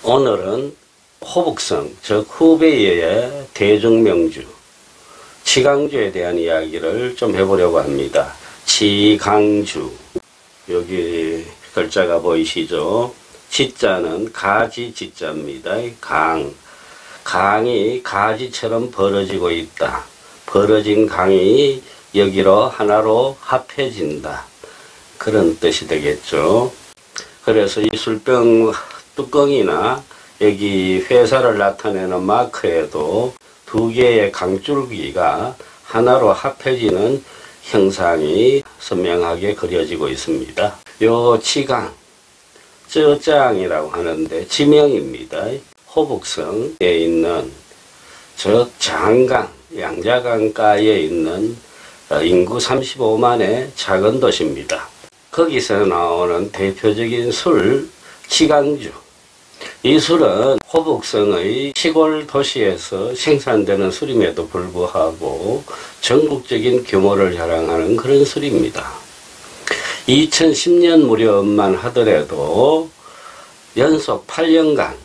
오늘은 호북성, 즉 후베이의 대중명주 치강주에 대한 이야기를 좀 해보려고 합니다. 치강주, 여기 글자가 보이시죠? 지자는 가지 지자입니다. 강이 가지처럼 벌어지고 있다. 벌어진 강이 여기로 하나로 합해진다. 그런 뜻이 되겠죠. 그래서 이 술병 뚜껑이나 여기 회사를 나타내는 마크에도 두 개의 강줄기가 하나로 합해지는 형상이 선명하게 그려지고 있습니다. 요 치강, 쩌짱이라고 하는데 지명입니다. 호북성에 있는 즉 장강, 양자강가에 있는 인구 35만의 작은 도시입니다. 거기서 나오는 대표적인 술, 치강주. 이 술은 호북성의 시골 도시에서 생산되는 술임에도 불구하고 전국적인 규모를 자랑하는 그런 술입니다. 2010년 무렵만 하더라도 연속 8년간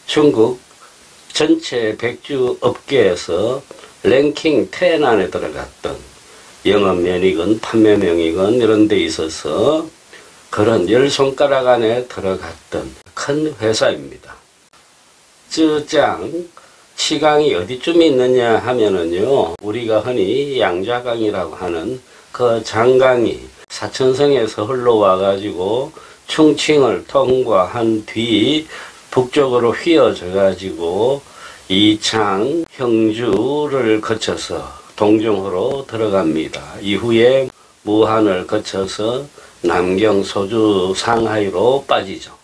중국 전체 백주 업계에서 랭킹 10 안에 들어갔던 영업면이건 판매명이건 이런 데 있어서 그런 10손가락 안에 들어갔던 큰 회사입니다. 쯔짱, 치강이 어디쯤 있느냐 하면은요, 우리가 흔히 양자강이라고 하는 그 장강이 사천성에서 흘러와가지고 충칭을 통과한 뒤 북쪽으로 휘어져가지고 이창, 형주를 거쳐서 동중으로 들어갑니다. 이후에 무한을 거쳐서 남경, 소주, 상하이로 빠지죠.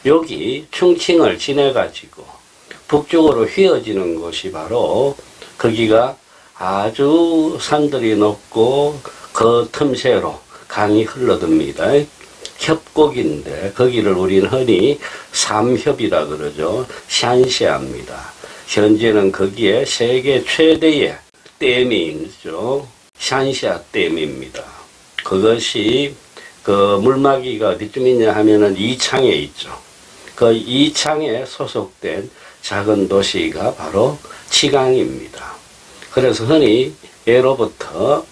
여기 충칭을 지내가지고 북쪽으로 휘어지는 곳이 바로 거기가 아주 산들이 높고 그 틈새로 강이 흘러듭니다. 협곡인데 거기를 우리는 흔히 삼협이라 그러죠. 샨시아입니다. 현재는 거기에 세계 최대의 댐이 있죠. 샨시아 댐입니다. 그것이 그 물막이가 어디쯤 있냐 하면은 이창에 있죠. 그 이창에 소속된 작은 도시가 바로 치강입니다. 그래서 흔히 예로부터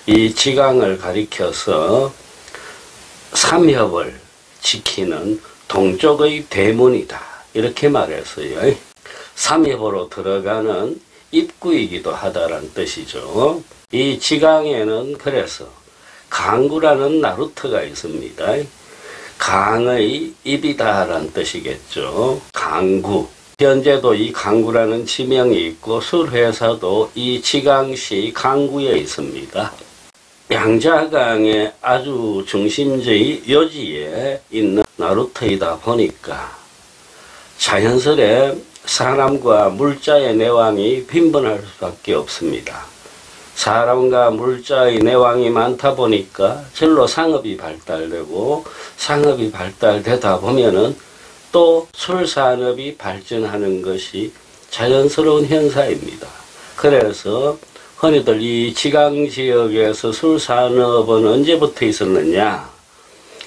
이 치강을 가리켜서 삼협을 지키는 동쪽의 대문이다. 이렇게 말했어요. 삼협으로 들어가는 입구이기도 하다라는 뜻이죠. 이 치강에는 그래서 강구라는 나루터가 있습니다. 강의 입이다라는 뜻이겠죠. 강구. 현재도 이 강구라는 지명이 있고 술회사도 이 치강시 강구에 있습니다. 양자강의 아주 중심지의 요지에 있는 나루터이다 보니까 자연스레 사람과 물자의 내왕이 빈번할 수밖에 없습니다. 사람과 물자의 내왕이 많다 보니까 절로 상업이 발달되고 상업이 발달되다 보면은 또 술산업이 발전하는 것이 자연스러운 현상입니다. 그래서 흔히들 이 치강 지역에서 술산업은 언제부터 있었느냐?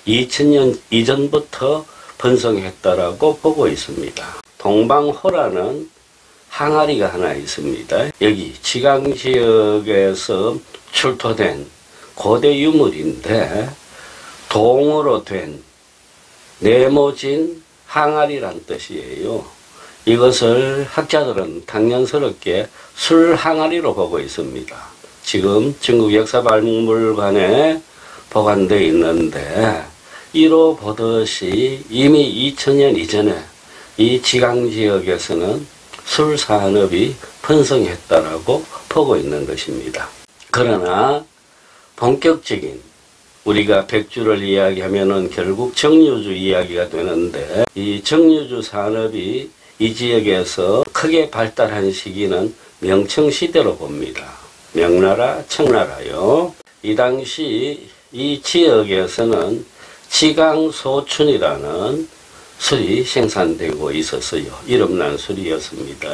2000년 이전부터 번성했다라고 보고 있습니다. 동방호라는 항아리가 하나 있습니다. 여기 치강 지역에서 출토된 고대 유물인데 동으로 된 네모진 항아리란 뜻이에요. 이것을 학자들은 당연스럽게 술 항아리로 보고 있습니다. 지금 중국역사박물관에 보관되어 있는데 이로 보듯이 이미 2000년 이전에 이 치강 지역에서는 술 산업이 번성했다라고 보고 있는 것입니다. 그러나 본격적인 우리가 백주를 이야기하면은 결국 정유주 이야기가 되는데 이 정유주 산업이 이 지역에서 크게 발달한 시기는 명청시대로 봅니다. 명나라, 청나라요. 이 당시 이 지역에서는 치강소춘이라는 술이 생산되고 있었어요. 이름난 술이었습니다.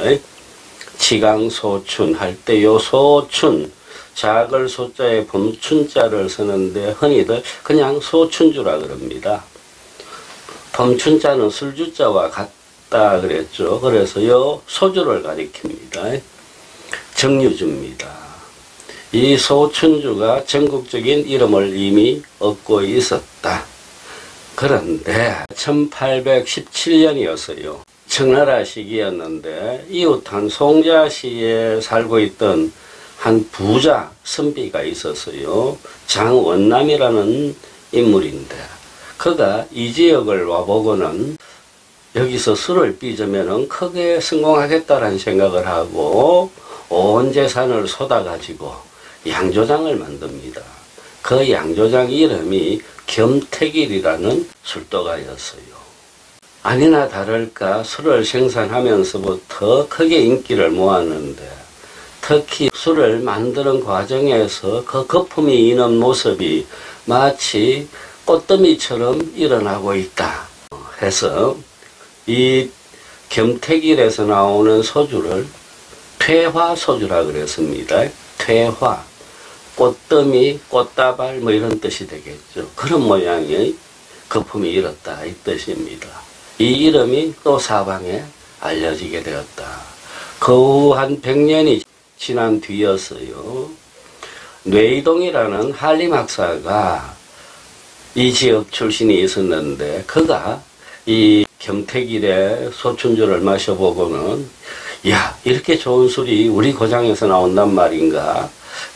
치강소춘 할 때 요 소춘, 작을 소자에 범춘자를 쓰는데 흔히들 그냥 소춘주라 그럽니다. 봄춘자는 술주자와 같다 그랬죠. 그래서요 소주를 가리킵니다. 정유주입니다. 이 소춘주가 전국적인 이름을 이미 얻고 있었다. 그런데 1817년이었어요. 청나라 시기였는데 이웃한 송자시에 살고 있던 한 부자 선비가 있었어요. 장원남이라는 인물인데 그가 이 지역을 와보고는 여기서 술을 빚으면 크게 성공하겠다라는 생각을 하고 온 재산을 쏟아가지고 양조장을 만듭니다. 그 양조장 이름이 겸택일이라는 술도가였어요. 아니나 다를까 술을 생산하면서부터 크게 인기를 모았는데 특히 술을 만드는 과정에서 그 거품이 이는 모습이 마치 꽃더미처럼 일어나고 있다 해서 이 겸택일에서 나오는 소주를 퇴화소주라 그랬습니다. 퇴화, 꽃더미, 꽃다발 뭐 이런 뜻이 되겠죠. 그런 모양의 거품이 일었다 이 뜻입니다. 이 이름이 또 사방에 알려지게 되었다. 그 한 100년이 지난 뒤였어요. 뇌이동이라는 한림학사가 이 지역 출신이 있었는데 그가 이 겸택일의 소춘주를 마셔보고는 야 이렇게 좋은 술이 우리 고장에서 나온단 말인가,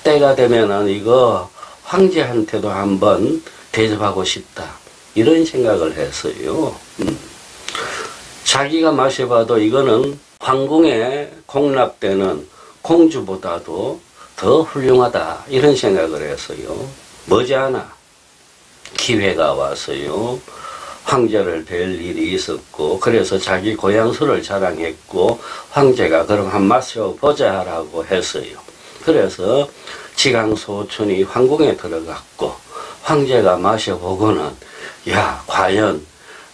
때가 되면은 이거 황제한테도 한번 대접하고 싶다 이런 생각을 했어요. 자기가 마셔봐도 이거는 황궁에 공납되는 공주보다도 더 훌륭하다 이런 생각을 했어요. 머지않아 기회가 왔어요. 황제를 뵐 일이 있었고 그래서 자기 고향 술을 자랑했고 황제가 그럼 한 마셔보자 라고 했어요. 그래서 지강소춘이 황궁에 들어갔고 황제가 마셔보고는 야 과연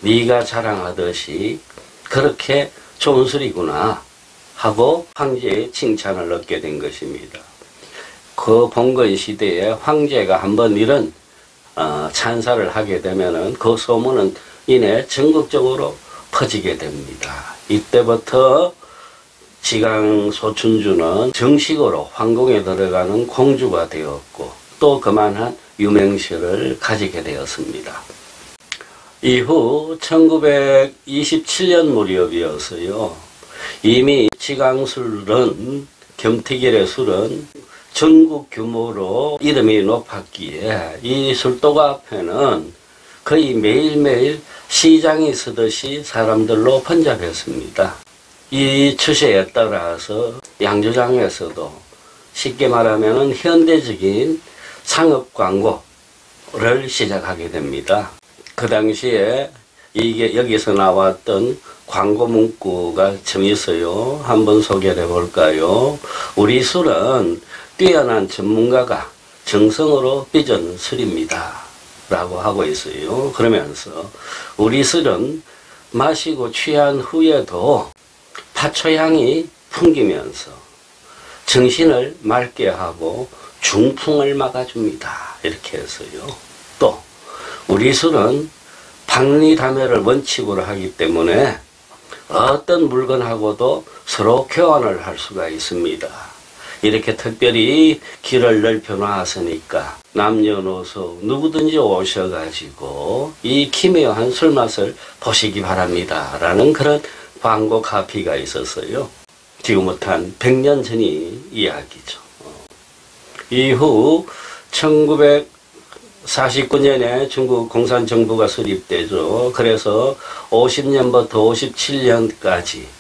네가 자랑하듯이 그렇게 좋은 술이구나 하고 황제의 칭찬을 얻게 된 것입니다. 그 봉건 시대에 황제가 한번 이런 찬사를 하게 되면은 그 소문은 이내 전국적으로 퍼지게 됩니다. 이때부터 지강소춘주는 정식으로 황궁에 들어가는 공주가 되었고 또 그만한 유명세를 가지게 되었습니다. 이후 1927년 무렵이었어요. 이미 지강술은 겸택일의 술은 전국 규모로 이름이 높았기에 이 술도가 앞에는 거의 매일매일 시장이 서듯이 사람들로 번잡했습니다. 이 추세에 따라서 양조장에서도 쉽게 말하면 현대적인 상업 광고를 시작하게 됩니다. 그 당시에 이게 여기서 나왔던 광고 문구가 좀 있어요. 한번 소개해 볼까요? 우리 술은 뛰어난 전문가가 정성으로 빚은 술입니다 라고 하고 있어요. 그러면서 우리 술은 마시고 취한 후에도 파초향이 풍기면서 정신을 맑게 하고 중풍을 막아줍니다 이렇게 했어요. 또 우리 술은 박리담회를 원칙으로 하기 때문에 어떤 물건하고도 서로 교환을 할 수가 있습니다. 이렇게 특별히 길을 넓혀 놨으니까 남녀노소 누구든지 오셔가지고 이 기묘한 술맛을 보시기 바랍니다 라는 그런 광고 카피가 있었어요. 지금부터 한 100년 전의 이야기죠. 이후 1949년에 중국 공산정부가 수립되죠. 그래서 50년부터 57년까지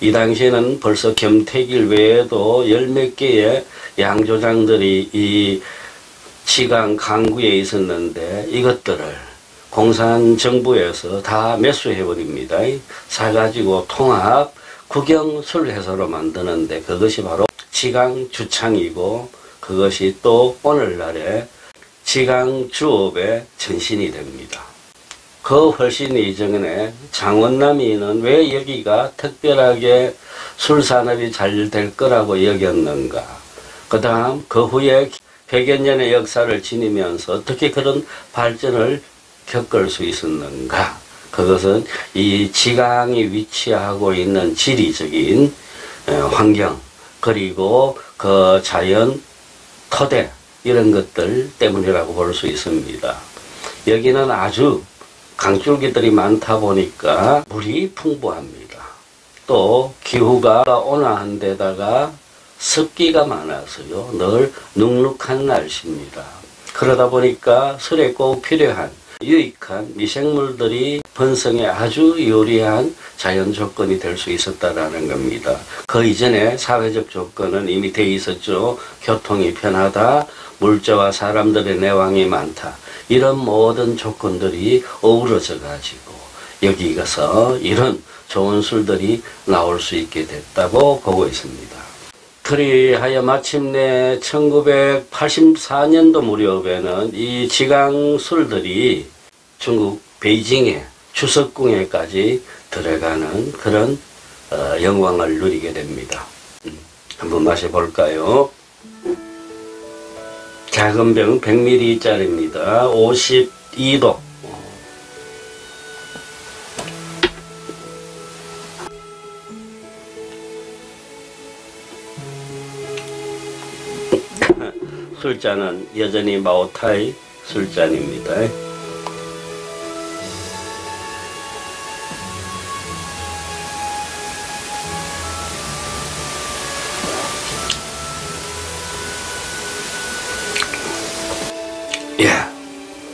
이 당시에는 벌써 겸택일 외에도 열 몇 개의 양조장들이 이 지강 강구에 있었는데 이것들을 공산정부에서 다 매수해버립니다. 사가지고 통합 국영술회사로 만드는데 그것이 바로 지강주창이고 그것이 또 오늘날의 지강주업의 전신이 됩니다. 그 훨씬 이전에 장원남이는 왜 여기가 특별하게 술산업이 잘 될 거라고 여겼는가, 그 다음 그 후에 100여 년의 역사를 지니면서 어떻게 그런 발전을 겪을 수 있었는가, 그것은 이 지강이 위치하고 있는 지리적인 환경, 그리고 그 자연 토대, 이런 것들 때문이라고 볼 수 있습니다. 여기는 아주 강줄기들이 많다 보니까 물이 풍부합니다. 또 기후가 온화한 데다가 습기가 많아서요, 늘 눅눅한 날씨입니다. 그러다 보니까 설에 꼭 필요한 유익한 미생물들이 번성에 아주 유리한 자연 조건이 될 수 있었다라는 겁니다. 그 이전에 사회적 조건은 이미 돼 있었죠. 교통이 편하다, 물자와 사람들의 내왕이 많다, 이런 모든 조건들이 어우러져 가지고 여기 가서 이런 좋은 술들이 나올 수 있게 됐다고 보고 있습니다. 그리하여 마침내 1984년도 무렵에는 이 지강 술들이 중국 베이징의 추석궁에까지 들어가는 그런 영광을 누리게 됩니다. 한번 마셔볼까요? 작은 병 100ml짜리입니다. 52도. 술잔은 여전히 마오타이 술잔입니다.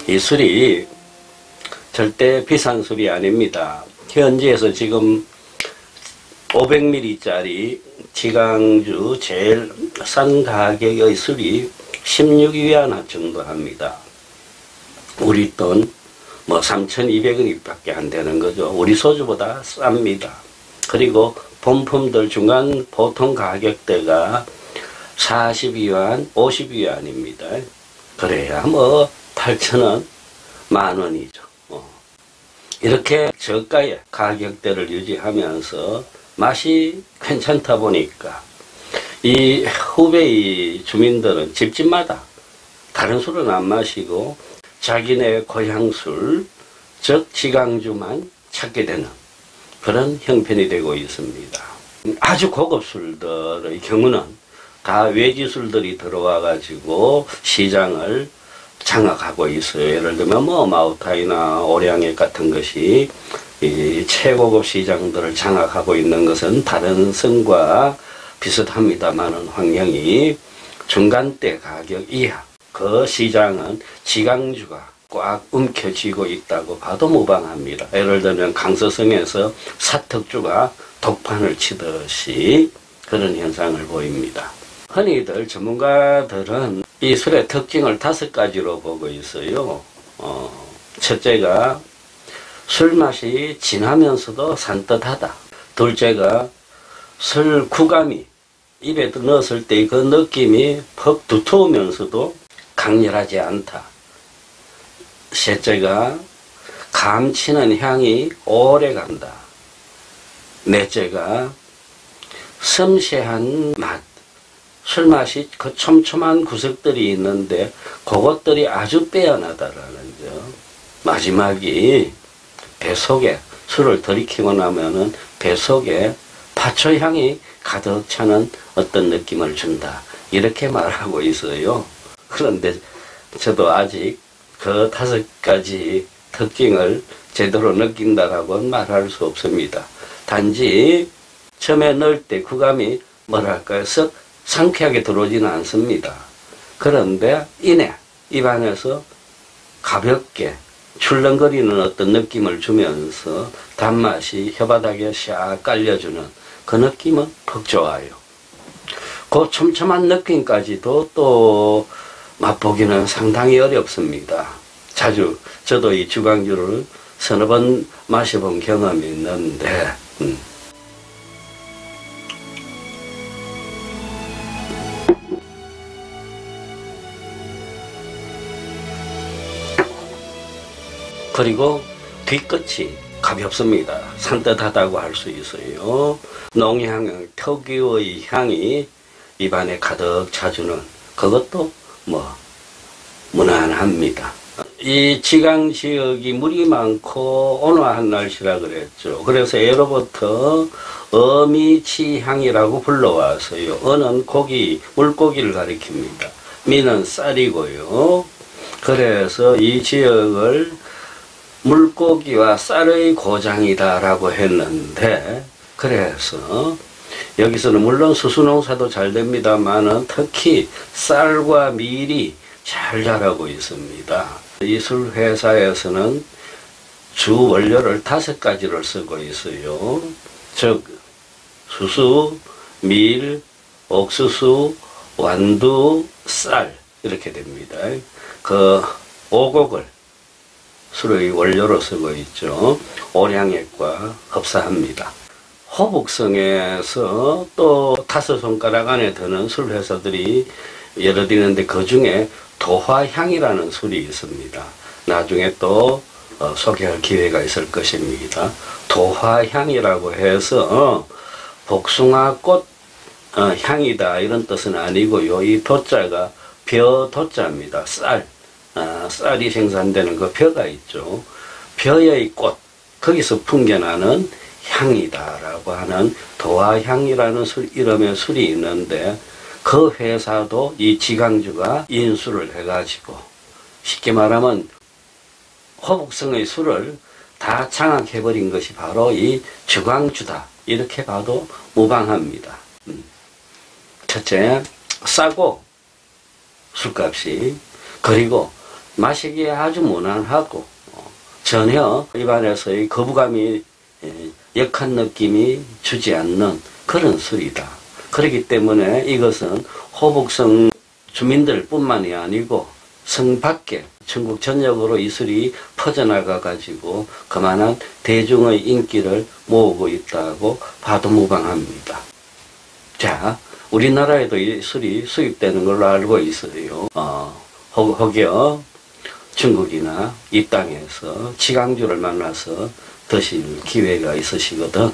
이 술이 절대 비싼 술이 아닙니다. 현지에서 지금 500ml짜리 지강주 제일 싼 가격의 술이 16위안 정도 합니다. 우리 돈 뭐 3,200원이 밖에 안 되는 거죠. 우리 소주보다 쌉니다. 그리고 본품들 중간 보통 가격대가 40위안, 50위안입니다. 그래야 뭐 8,000원, 만원이죠. 이렇게 저가의 가격대를 유지하면서 맛이 괜찮다 보니까 이 후베이 주민들은 집집마다 다른 술은 안 마시고 자기네 고향 술, 즉 지강주만 찾게 되는 그런 형편이 되고 있습니다. 아주 고급 술들의 경우는 다 외지 술들이 들어와 가지고 시장을 장악하고 있어요. 예를 들면 뭐 마오타이나 오량액 같은 것이 이 최고급 시장들을 장악하고 있는 것은 다른 성과 비슷합니다만은 환경이 중간대 가격 이하 그 시장은 지강주가 꽉 움켜쥐고 있다고 봐도 무방합니다. 예를 들면 강서성에서 사특주가 독판을 치듯이 그런 현상을 보입니다. 흔히들 전문가들은 이 술의 특징을 5가지로 보고 있어요. 첫째가 술 맛이 진하면서도 산뜻하다. 둘째가 술 구감이 입에 넣었을 때 그 느낌이 퍽 두터우면서도 강렬하지 않다. 셋째가 감치는 향이 오래 간다. 넷째가 섬세한 맛. 술맛이 그 촘촘한 구석들이 있는데 그것들이 아주 빼어나다라는 점. 마지막이 뱃속에 술을 들이키고 나면은 뱃속에 파초향이 가득 차는 어떤 느낌을 준다. 이렇게 말하고 있어요. 그런데 저도 아직 그 5가지 특징을 제대로 느낀다라고는 말할 수 없습니다. 단지 처음에 넣을 때 구감이 뭐랄까요, 썩 상쾌하게 들어오지는 않습니다. 그런데 이내 입안에서 가볍게 출렁거리는 어떤 느낌을 주면서 단맛이 혀바닥에 샥 깔려주는 그 느낌은 퍽 좋아요. 그 촘촘한 느낌까지도 또 맛보기는 상당히 어렵습니다. 자주 저도 이 주강주를 서너 번 마셔본 경험이 있는데 그리고 뒤끝이 가볍습니다. 산뜻하다고 할 수 있어요. 농향 특유의 향이 입안에 가득 차주는 그것도 뭐 무난합니다. 이 지강 지역이 물이 많고 온화한 날씨라 그랬죠. 그래서 예로부터 어미치향이라고 불러와서요. 어는 고기, 물고기를 가리킵니다. 미는 쌀이고요. 그래서 이 지역을 물고기와 쌀의 고장이다라고 했는데, 그래서 여기서는 물론 수수농사도 잘 됩니다만은 특히 쌀과 밀이 잘 자라고 있습니다. 이 술 회사에서는 주 원료를 5가지를 쓰고 있어요. 즉 수수, 밀, 옥수수, 완두, 쌀 이렇게 됩니다. 그 오곡을 술의 원료로 쓰고 있죠. 오량액과 흡사합니다. 호북성에서 또 5손가락 안에 드는 술 회사들이 여러 있는데 그 중에 도화향이라는 술이 있습니다. 나중에 또 소개할 기회가 있을 것입니다. 도화향이라고 해서 복숭아꽃 향이다 이런 뜻은 아니고요. 이 도자가 벼도자입니다. 쌀이 생산되는 그 벼가 있죠. 벼의 꽃, 거기서 풍겨나는 향이다라고 하는 도화향이라는 이름의 술이 있는데, 그 회사도 이 지강주가 인수를 해가지고 쉽게 말하면 호북성의 술을 다 장악해버린 것이 바로 이 주광주다 이렇게 봐도 무방합니다. 첫째, 싸고 술값이, 그리고 마시기에 아주 무난하고 전혀 입안에서의 거부감이 역한 느낌이 주지 않는 그런 술이다. 그렇기 때문에 이것은 호북성 주민들 뿐만이 아니고 성 밖에 전국 전역으로 이 술이 퍼져나가 가지고 그만한 대중의 인기를 모으고 있다고 봐도 무방합니다. 자, 우리나라에도 이 술이 수입되는 걸로 알고 있어요. 혹여 중국이나 이 땅에서 지강주를 만나서 드실 기회가 있으시거든.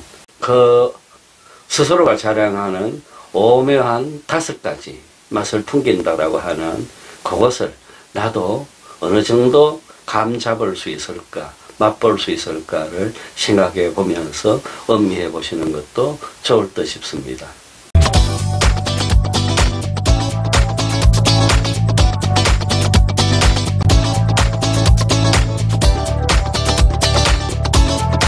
스스로가 자랑하는 오묘한 5가지 맛을 풍긴다라고 하는 그것을 나도 어느 정도 감 잡을 수 있을까, 맛볼 수 있을까를 생각해 보면서 음미해 보시는 것도 좋을 듯 싶습니다.